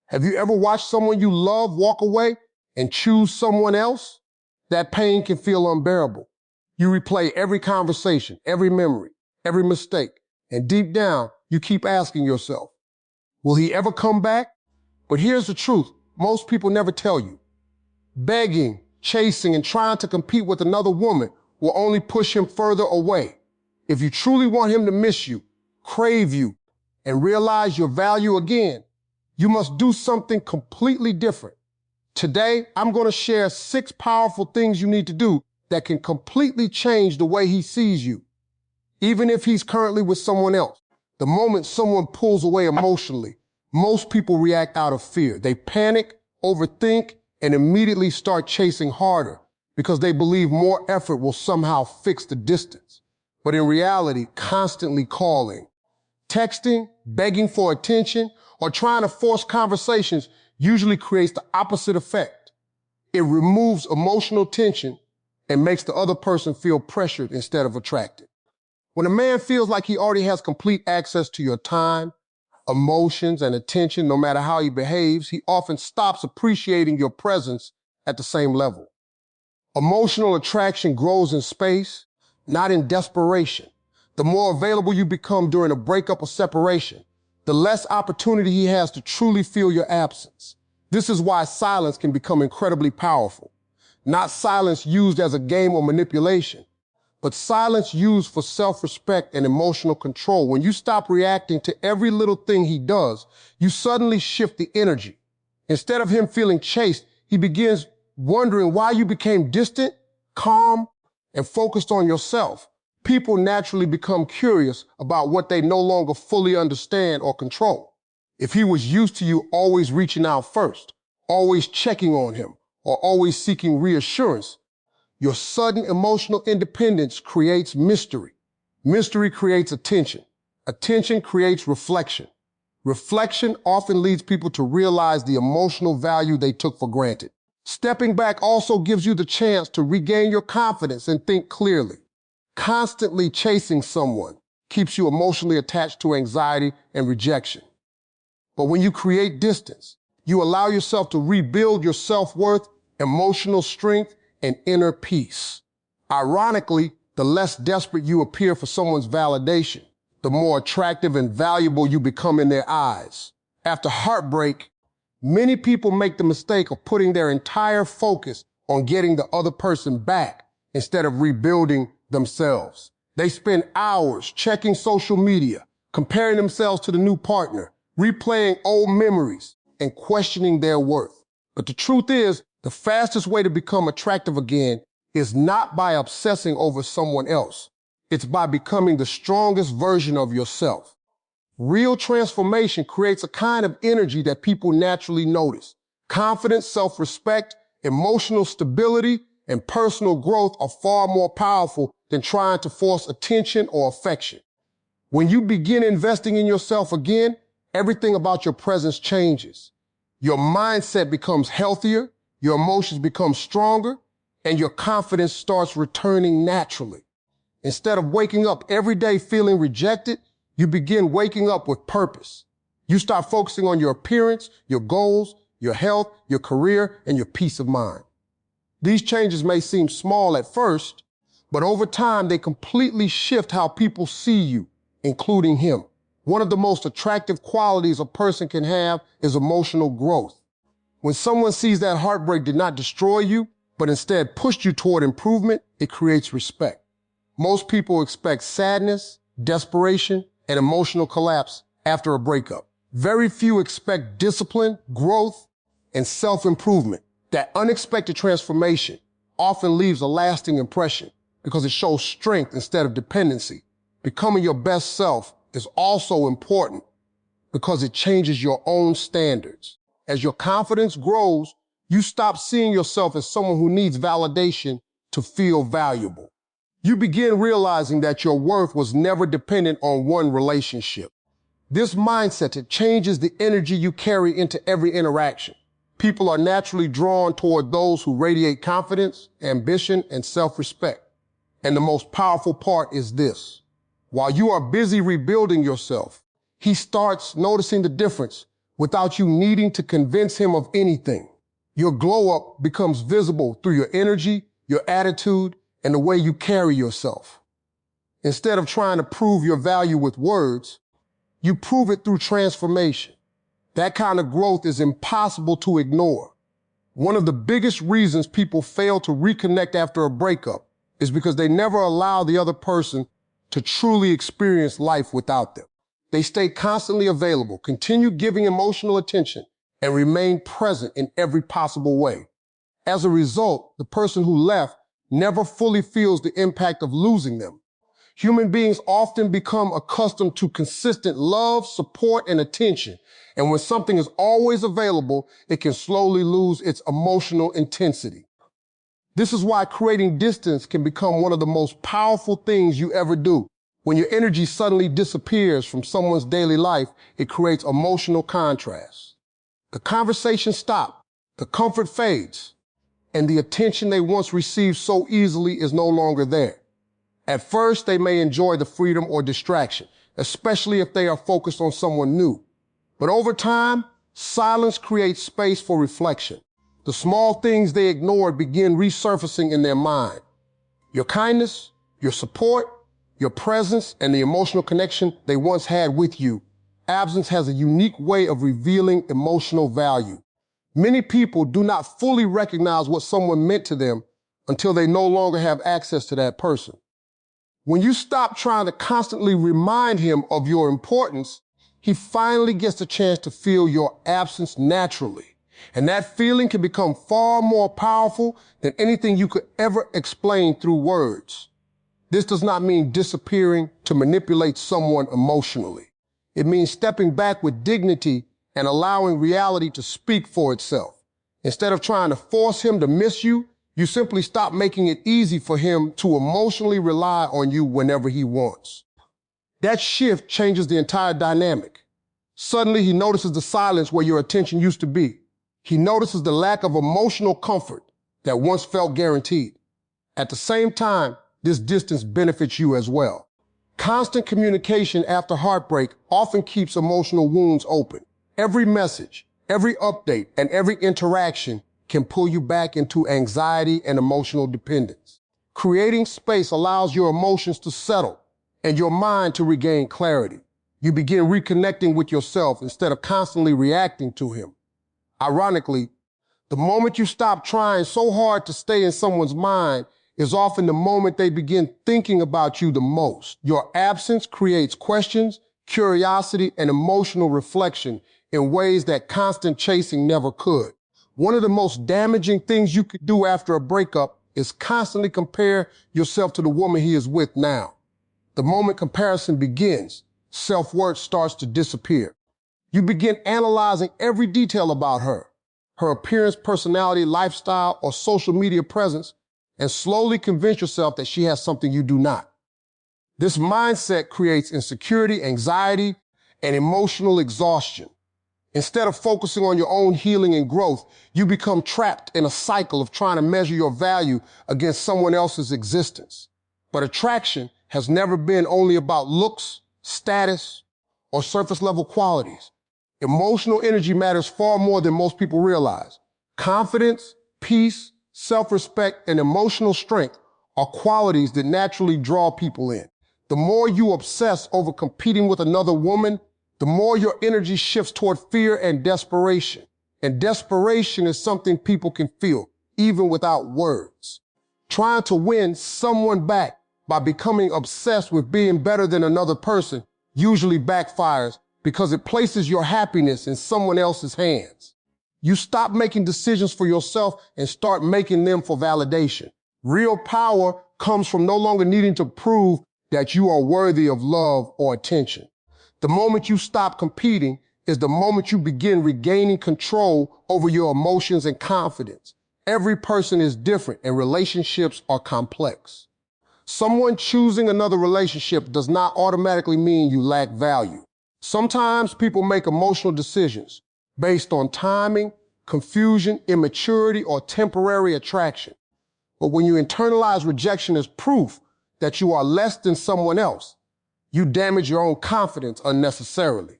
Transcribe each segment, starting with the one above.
Have you ever watched someone you love walk away and choose someone else? That pain can feel unbearable. You replay every conversation, every memory, every mistake, and deep down, you keep asking yourself, will he ever come back? But here's the truth, most people never tell you. Begging, chasing, and trying to compete with another woman will only push him further away. If you truly want him to miss you, crave you, and realize your value again, you must do something completely different. Today, I'm going to share 6 powerful things you need to do that can completely change the way he sees you. Even if he's currently with someone else, the moment someone pulls away emotionally, most people react out of fear. They panic, overthink, and immediately start chasing harder because they believe more effort will somehow fix the distance. But in reality, constantly calling, texting, begging for attention, or trying to force conversations usually creates the opposite effect. It removes emotional tension and makes the other person feel pressured instead of attracted. When a man feels like he already has complete access to your time, emotions, and attention, no matter how he behaves, he often stops appreciating your presence at the same level. Emotional attraction grows in space, not in desperation. The more available you become during a breakup or separation, the less opportunity he has to truly feel your absence. This is why silence can become incredibly powerful. Not silence used as a game or manipulation, but silence used for self-respect and emotional control. When you stop reacting to every little thing he does, you suddenly shift the energy. Instead of him feeling chased, he begins wondering why you became distant, calm, and focused on yourself. People naturally become curious about what they no longer fully understand or control. If he was used to you always reaching out first, always checking on him, or always seeking reassurance, your sudden emotional independence creates mystery. Mystery creates attention. Attention creates reflection. Reflection often leads people to realize the emotional value they took for granted. Stepping back also gives you the chance to regain your confidence and think clearly. Constantly chasing someone keeps you emotionally attached to anxiety and rejection. But when you create distance, you allow yourself to rebuild your self-worth, emotional strength, and inner peace. Ironically, the less desperate you appear for someone's validation, the more attractive and valuable you become in their eyes. After heartbreak, many people make the mistake of putting their entire focus on getting the other person back instead of rebuilding themselves. They spend hours checking social media, comparing themselves to the new partner, replaying old memories, and questioning their worth. But the truth is, the fastest way to become attractive again is not by obsessing over someone else. It's by becoming the strongest version of yourself. Real transformation creates a kind of energy that people naturally notice. Confidence, self-respect, emotional stability, and personal growth are far more powerful than trying to force attention or affection. When you begin investing in yourself again, everything about your presence changes. Your mindset becomes healthier, your emotions become stronger, and your confidence starts returning naturally. Instead of waking up every day feeling rejected, you begin waking up with purpose. You start focusing on your appearance, your goals, your health, your career, and your peace of mind. These changes may seem small at first, but over time they completely shift how people see you, including him. One of the most attractive qualities a person can have is emotional growth. When someone sees that heartbreak did not destroy you, but instead pushed you toward improvement, it creates respect. Most people expect sadness, desperation, and emotional collapse after a breakup. Very few expect discipline, growth, and self-improvement. That unexpected transformation often leaves a lasting impression because it shows strength instead of dependency. Becoming your best self is also important because it changes your own standards. As your confidence grows, you stop seeing yourself as someone who needs validation to feel valuable. You begin realizing that your worth was never dependent on one relationship. This mindset changes the energy you carry into every interaction. People are naturally drawn toward those who radiate confidence, ambition, and self-respect. And the most powerful part is this. While you are busy rebuilding yourself, he starts noticing the difference without you needing to convince him of anything. Your glow up becomes visible through your energy, your attitude, and the way you carry yourself. Instead of trying to prove your value with words, you prove it through transformation. That kind of growth is impossible to ignore. One of the biggest reasons people fail to reconnect after a breakup is because they never allow the other person to truly experience life without them. They stay constantly available, continue giving emotional attention, and remain present in every possible way. As a result, the person who left never fully feels the impact of losing them. Human beings often become accustomed to consistent love, support, and attention. And when something is always available, it can slowly lose its emotional intensity. This is why creating distance can become one of the most powerful things you ever do. When your energy suddenly disappears from someone's daily life, it creates emotional contrast. The conversations stop, the comfort fades, and the attention they once received so easily is no longer there. At first, they may enjoy the freedom or distraction, especially if they are focused on someone new. But over time, silence creates space for reflection. The small things they ignored begin resurfacing in their mind. Your kindness, your support, your presence, and the emotional connection they once had with you. Absence has a unique way of revealing emotional value. Many people do not fully recognize what someone meant to them until they no longer have access to that person. When you stop trying to constantly remind him of your importance, he finally gets a chance to feel your absence naturally. And that feeling can become far more powerful than anything you could ever explain through words. This does not mean disappearing to manipulate someone emotionally. It means stepping back with dignity and allowing reality to speak for itself. Instead of trying to force him to miss you, you simply stop making it easy for him to emotionally rely on you whenever he wants. That shift changes the entire dynamic. Suddenly, he notices the silence where your attention used to be. He notices the lack of emotional comfort that once felt guaranteed. At the same time, this distance benefits you as well. Constant communication after heartbreak often keeps emotional wounds open. Every message, every update, and every interaction can pull you back into anxiety and emotional dependence. Creating space allows your emotions to settle and your mind to regain clarity. You begin reconnecting with yourself instead of constantly reacting to him. Ironically, the moment you stop trying so hard to stay in someone's mind is often the moment they begin thinking about you the most. Your absence creates questions, curiosity, and emotional reflection in ways that constant chasing never could. One of the most damaging things you could do after a breakup is constantly compare yourself to the woman he is with now. The moment comparison begins, self-worth starts to disappear. You begin analyzing every detail about her appearance, personality, lifestyle, or social media presence, and slowly convince yourself that she has something you do not. This mindset creates insecurity, anxiety, and emotional exhaustion. Instead of focusing on your own healing and growth, you become trapped in a cycle of trying to measure your value against someone else's existence. But attraction has never been only about looks, status, or surface-level qualities. Emotional energy matters far more than most people realize. Confidence, peace, self-respect, and emotional strength are qualities that naturally draw people in. The more you obsess over competing with another woman, the more your energy shifts toward fear and desperation. And desperation is something people can feel, even without words. Trying to win someone back by becoming obsessed with being better than another person usually backfires because it places your happiness in someone else's hands. You stop making decisions for yourself and start making them for validation. Real power comes from no longer needing to prove that you are worthy of love or attention. The moment you stop competing is the moment you begin regaining control over your emotions and confidence. Every person is different and relationships are complex. Someone choosing another relationship does not automatically mean you lack value. Sometimes people make emotional decisions based on timing, confusion, immaturity, or temporary attraction. But when you internalize rejection as proof that you are less than someone else, you damage your own confidence unnecessarily.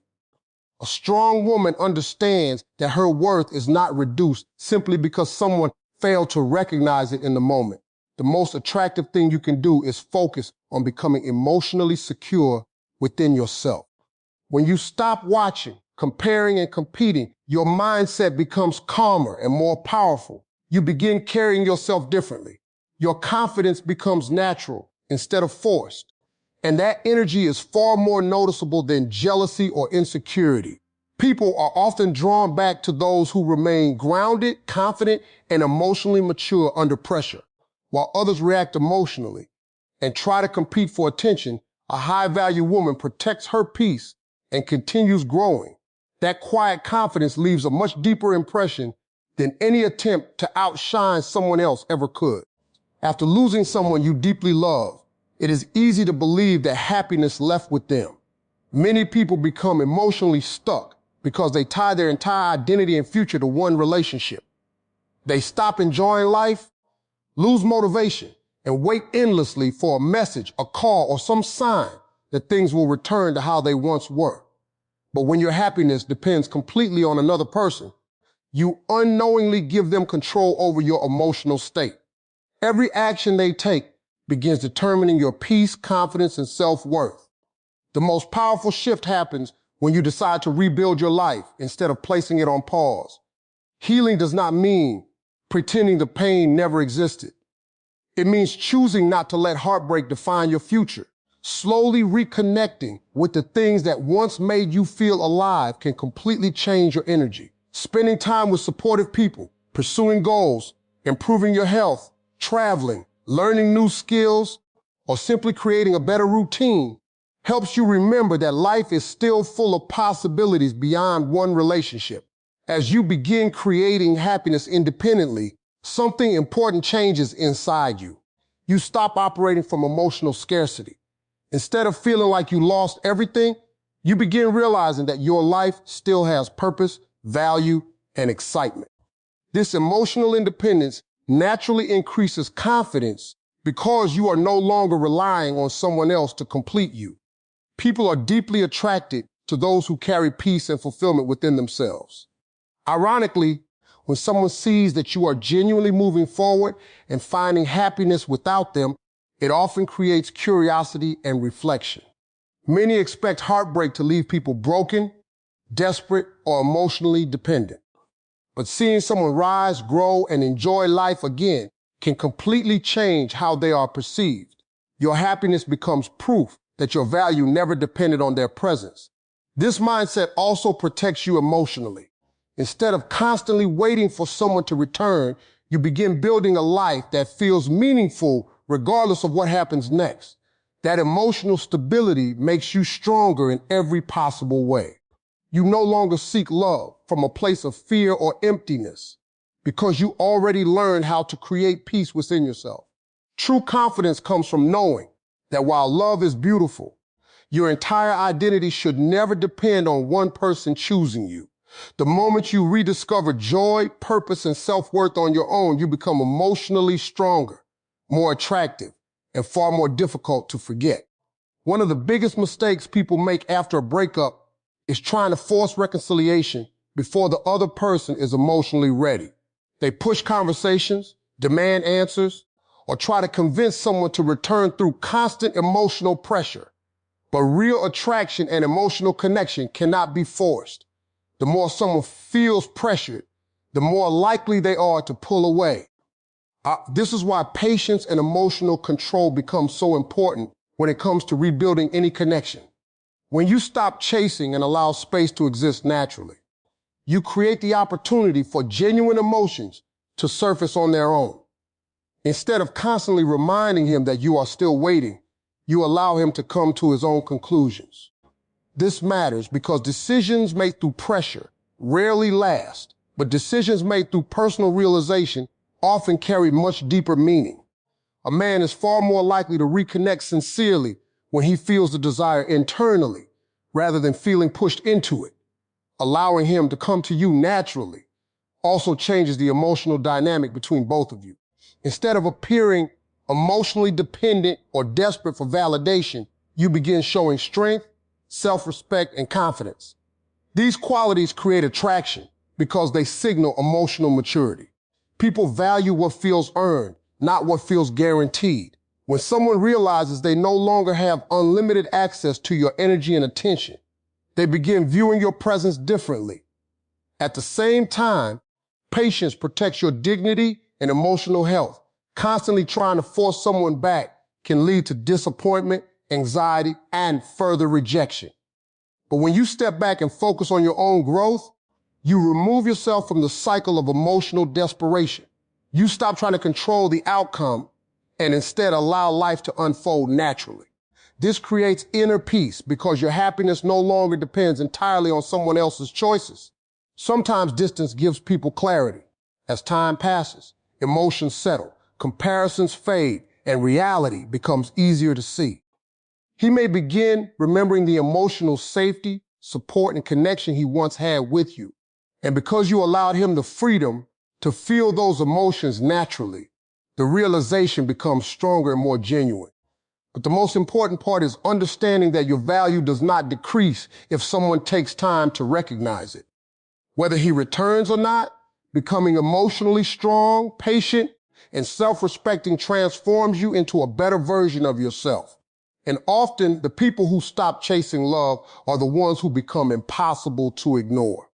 A strong woman understands that her worth is not reduced simply because someone failed to recognize it in the moment. The most attractive thing you can do is focus on becoming emotionally secure within yourself. When you stop watching, comparing, and competing, your mindset becomes calmer and more powerful. You begin carrying yourself differently. Your confidence becomes natural instead of forced. And that energy is far more noticeable than jealousy or insecurity. People are often drawn back to those who remain grounded, confident, and emotionally mature under pressure. While others react emotionally and try to compete for attention, a high-value woman protects her peace and continues growing. That quiet confidence leaves a much deeper impression than any attempt to outshine someone else ever could. After losing someone you deeply love, it is easy to believe that happiness left with them. Many people become emotionally stuck because they tie their entire identity and future to one relationship. They stop enjoying life, lose motivation, and wait endlessly for a message, a call, or some sign that things will return to how they once were. But when your happiness depends completely on another person, you unknowingly give them control over your emotional state. Every action they take begins determining your peace, confidence, and self-worth. The most powerful shift happens when you decide to rebuild your life instead of placing it on pause. Healing does not mean pretending the pain never existed. It means choosing not to let heartbreak define your future. Slowly reconnecting with the things that once made you feel alive can completely change your energy. Spending time with supportive people, pursuing goals, improving your health, traveling, learning new skills, or simply creating a better routine helps you remember that life is still full of possibilities beyond one relationship. As you begin creating happiness independently, something important changes inside you. You stop operating from emotional scarcity. Instead of feeling like you lost everything, you begin realizing that your life still has purpose, value, and excitement. This emotional independence naturally increases confidence because you are no longer relying on someone else to complete you. People are deeply attracted to those who carry peace and fulfillment within themselves. Ironically, when someone sees that you are genuinely moving forward and finding happiness without them, it often creates curiosity and reflection. Many expect heartbreak to leave people broken, desperate, or emotionally dependent. But seeing someone rise, grow, and enjoy life again can completely change how they are perceived. Your happiness becomes proof that your value never depended on their presence. This mindset also protects you emotionally. Instead of constantly waiting for someone to return, you begin building a life that feels meaningful regardless of what happens next. That emotional stability makes you stronger in every possible way. You no longer seek love from a place of fear or emptiness because you already learned how to create peace within yourself. True confidence comes from knowing that while love is beautiful, your entire identity should never depend on one person choosing you. The moment you rediscover joy, purpose, and self-worth on your own, you become emotionally stronger, more attractive, and far more difficult to forget. One of the biggest mistakes people make after a breakup is trying to force reconciliation before the other person is emotionally ready. They push conversations, demand answers, or try to convince someone to return through constant emotional pressure. But real attraction and emotional connection cannot be forced. The more someone feels pressured, the more likely they are to pull away. This is why patience and emotional control become so important when it comes to rebuilding any connection. When you stop chasing and allow space to exist naturally, you create the opportunity for genuine emotions to surface on their own. Instead of constantly reminding him that you are still waiting, you allow him to come to his own conclusions. This matters because decisions made through pressure rarely last, but decisions made through personal realization often carry much deeper meaning. A man is far more likely to reconnect sincerely when he feels the desire internally rather than feeling pushed into it. Allowing him to come to you naturally also changes the emotional dynamic between both of you. Instead of appearing emotionally dependent or desperate for validation, you begin showing strength, self-respect, and confidence. These qualities create attraction because they signal emotional maturity. People value what feels earned, not what feels guaranteed. When someone realizes they no longer have unlimited access to your energy and attention, they begin viewing your presence differently. At the same time, patience protects your dignity and emotional health. Constantly trying to force someone back can lead to disappointment, anxiety, and further rejection. But when you step back and focus on your own growth, you remove yourself from the cycle of emotional desperation. You stop trying to control the outcome and instead allow life to unfold naturally. This creates inner peace because your happiness no longer depends entirely on someone else's choices. Sometimes distance gives people clarity. As time passes, emotions settle, comparisons fade, and reality becomes easier to see. He may begin remembering the emotional safety, support, and connection he once had with you. And because you allowed him the freedom to feel those emotions naturally, the realization becomes stronger and more genuine. But the most important part is understanding that your value does not decrease if someone takes time to recognize it. Whether he returns or not, becoming emotionally strong, patient, and self-respecting transforms you into a better version of yourself. And often, the people who stop chasing love are the ones who become impossible to ignore.